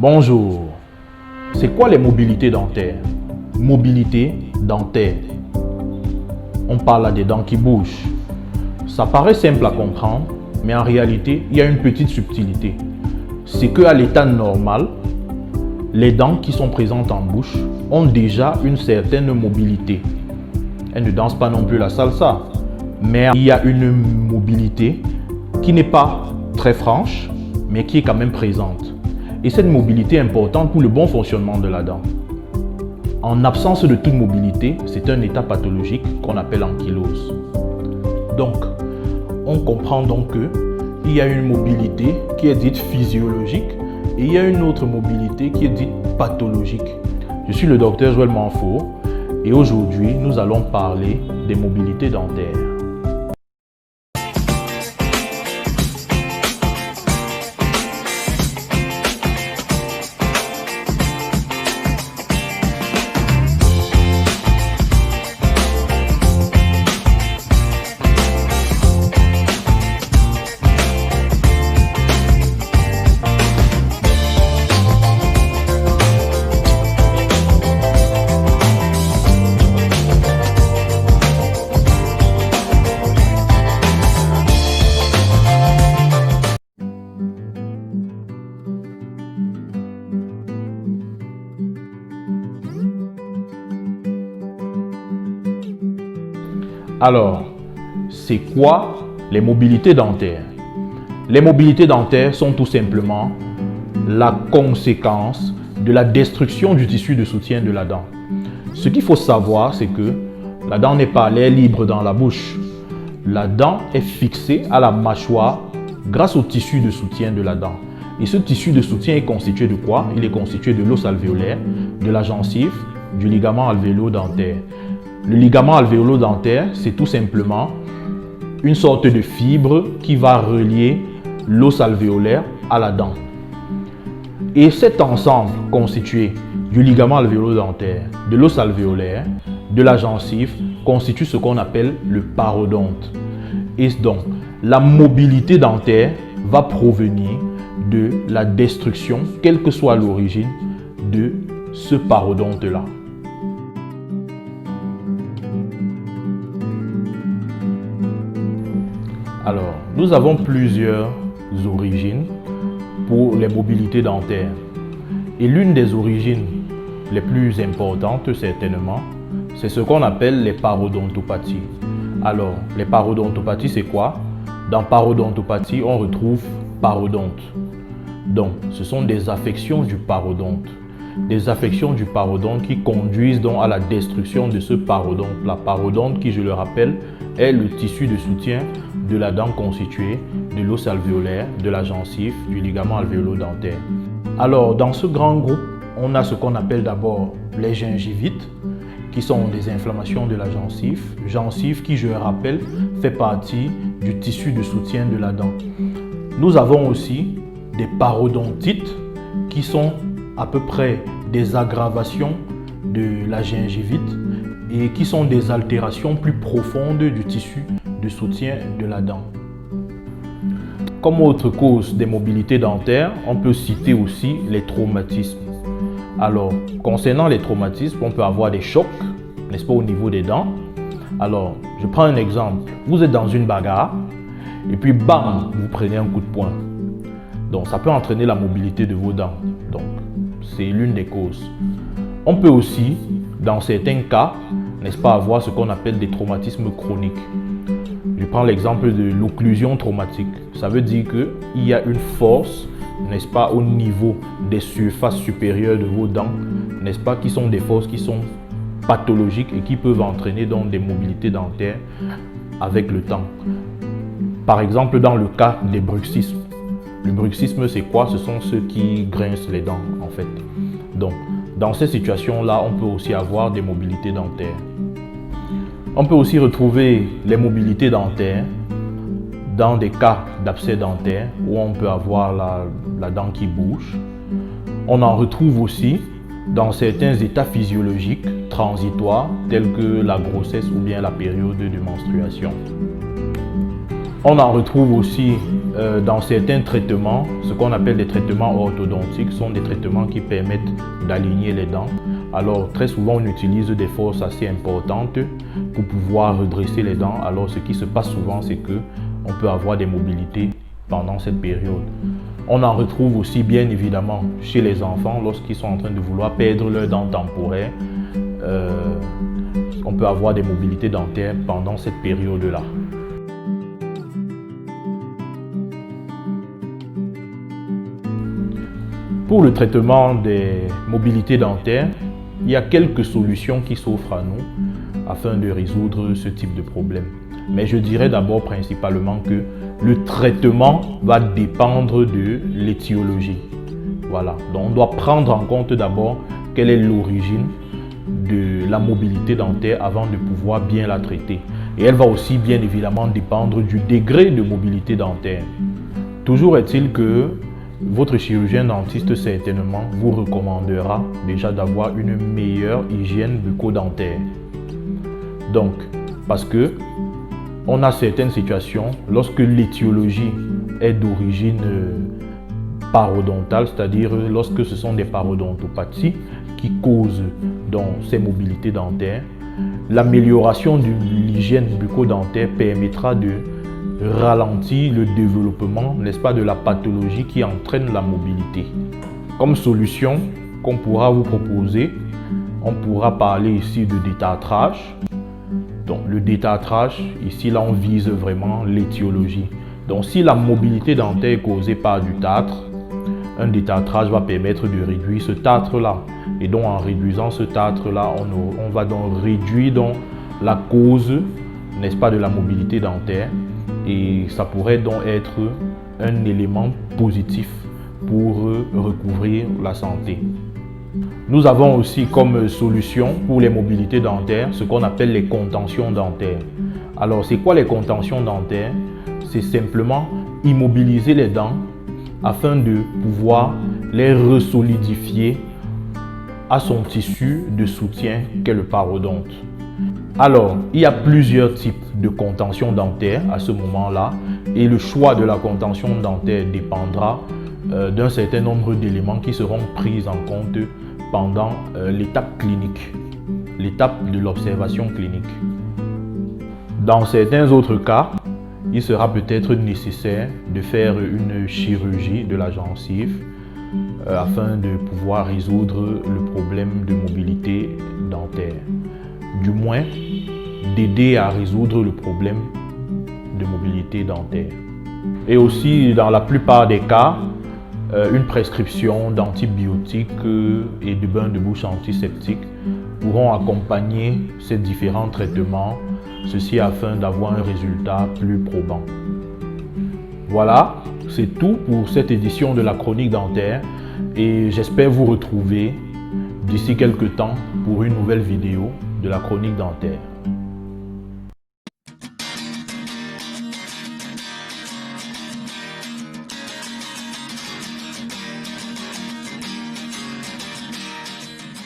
Bonjour. C'est quoi les mobilités dentaires? Mobilité dentaire. On parle là des dents qui bougent. Ça paraît simple à comprendre, mais en réalité, il y a une petite subtilité. C'est qu'à l'état normal, les dents qui sont présentes en bouche ont déjà une certaine mobilité. Elles ne dansent pas non plus la salsa, mais il y a une mobilité qui n'est pas très franche, mais qui est quand même présente. Et cette mobilité est importante pour le bon fonctionnement de la dent. En absence de toute mobilité, c'est un état pathologique qu'on appelle ankylose. Donc, on comprend donc qu'il y a une mobilité qui est dite physiologique et il y a une autre mobilité qui est dite pathologique. Je suis le docteur Joël Manfour et aujourd'hui, nous allons parler des mobilités dentaires. Alors, c'est quoi les mobilités dentaires? Les mobilités dentaires sont tout simplement la conséquence de la destruction du tissu de soutien de la dent. Ce qu'il faut savoir, c'est que la dent n'est pas à l'air libre dans la bouche. La dent est fixée à la mâchoire grâce au tissu de soutien de la dent. Et ce tissu de soutien est constitué de quoi? Il est constitué de l'os alvéolaire, de la gencive, du ligament alvéolo-dentaire. Le ligament alvéolo-dentaire, c'est tout simplement une sorte de fibre qui va relier l'os alvéolaire à la dent. Et cet ensemble constitué du ligament alvéolo-dentaire, de l'os alvéolaire, de la gencive, constitue ce qu'on appelle le parodonte. Et donc, la mobilité dentaire va provenir de la destruction, quelle que soit l'origine, de ce parodonte-là. Alors, nous avons plusieurs origines pour les mobilités dentaires. Et l'une des origines les plus importantes, certainement, c'est ce qu'on appelle les parodontopathies. Alors, les parodontopathies, c'est quoi? Dans parodontopathie, on retrouve parodonte. Donc, ce sont des affections du parodonte. Des affections du parodonte qui conduisent donc à la destruction de ce parodonte. La parodonte qui, je le rappelle, est le tissu de soutien de la dent constitué de l'os alvéolaire, de la gencive, du ligament alvéolo-dentaire. Alors, dans ce grand groupe, on a ce qu'on appelle d'abord les gingivites, qui sont des inflammations de la gencive qui, je le rappelle, fait partie du tissu de soutien de la dent. Nous avons aussi des parodontites qui sont à peu près des aggravations de la gingivite et qui sont des altérations plus profondes du tissu de soutien de la dent. Comme autre cause des mobilités dentaires, on peut citer aussi les traumatismes. Alors, concernant les traumatismes, on peut avoir des chocs, n'est-ce pas, au niveau des dents. Alors, je prends un exemple. Vous êtes dans une bagarre et puis bam, vous prenez un coup de poing. Donc, ça peut entraîner la mobilité de vos dents. Donc, c'est l'une des causes. On peut aussi, dans certains cas, n'est-ce pas, avoir ce qu'on appelle des traumatismes chroniques. Je prends l'exemple de l'occlusion traumatique. Ça veut dire qu'il y a une force, n'est-ce pas, au niveau des surfaces supérieures de vos dents, n'est-ce pas, qui sont des forces qui sont pathologiques et qui peuvent entraîner donc des mobilités dentaires avec le temps. Par exemple, dans le cas des bruxismes. Le bruxisme, c'est quoi? Ce sont ceux qui grincent les dents, en fait. Donc, dans ces situations-là, on peut aussi avoir des mobilités dentaires. On peut aussi retrouver les mobilités dentaires dans des cas d'abcès dentaire où on peut avoir la dent qui bouge. On en retrouve aussi dans certains états physiologiques transitoires tels que la grossesse ou bien la période de menstruation. On en retrouve aussi dans certains traitements, ce qu'on appelle des traitements orthodontiques, sont des traitements qui permettent d'aligner les dents. Alors très souvent on utilise des forces assez importantes pour pouvoir redresser les dents. Alors ce qui se passe souvent, c'est que on peut avoir des mobilités pendant cette période. On en retrouve aussi bien évidemment chez les enfants lorsqu'ils sont en train de vouloir perdre leurs dents temporaires. On peut avoir des mobilités dentaires pendant cette période-là. Pour le traitement des mobilités dentaires, il y a quelques solutions qui s'offrent à nous afin de résoudre ce type de problème. Mais je dirais d'abord principalement que le traitement va dépendre de l'étiologie. Voilà, donc on doit prendre en compte d'abord quelle est l'origine de la mobilité dentaire avant de pouvoir bien la traiter. Et elle va aussi bien évidemment dépendre du degré de mobilité dentaire. Toujours est-il que votre chirurgien dentiste certainement vous recommandera déjà d'avoir une meilleure hygiène bucco-dentaire. Donc, parce que on a certaines situations lorsque l'étiologie est d'origine parodontale, c'est-à-dire lorsque ce sont des parodontopathies qui causent donc ces mobilités dentaires, l'amélioration de l'hygiène bucco-dentaire permettra de ralentir le développement, n'est-ce pas, de la pathologie qui entraîne la mobilité. Comme solution qu'on pourra vous proposer, on pourra parler ici de détartrage. Donc le détartrage, ici là on vise vraiment l'étiologie. Donc si la mobilité dentaire est causée par du tartre, un détartrage va permettre de réduire ce tartre-là. Et donc en réduisant ce tartre-là, on va donc réduire donc la cause, n'est-ce pas, de la mobilité dentaire. Et ça pourrait donc être un élément positif pour recouvrir la santé. Nous avons aussi comme solution pour les mobilités dentaires ce qu'on appelle les contentions dentaires. Alors c'est quoi les contentions dentaires? C'est simplement immobiliser les dents afin de pouvoir les resolidifier à son tissu de soutien qu'est le parodonte. Alors, il y a plusieurs types de contention dentaire à ce moment-là et le choix de la contention dentaire dépendra d'un certain nombre d'éléments qui seront pris en compte pendant l'étape clinique, l'étape de l'observation clinique. Dans certains autres cas, il sera peut-être nécessaire de faire une chirurgie de la gencive afin de pouvoir résoudre le problème de mobilité dentaire. Du moins, d'aider à résoudre le problème de mobilité dentaire. Et aussi, dans la plupart des cas, une prescription d'antibiotiques et de bains de bouche antiseptiques pourront accompagner ces différents traitements, ceci afin d'avoir un résultat plus probant. Voilà, c'est tout pour cette édition de la chronique dentaire et j'espère vous retrouver d'ici quelques temps pour une nouvelle vidéo de la chronique dentaire.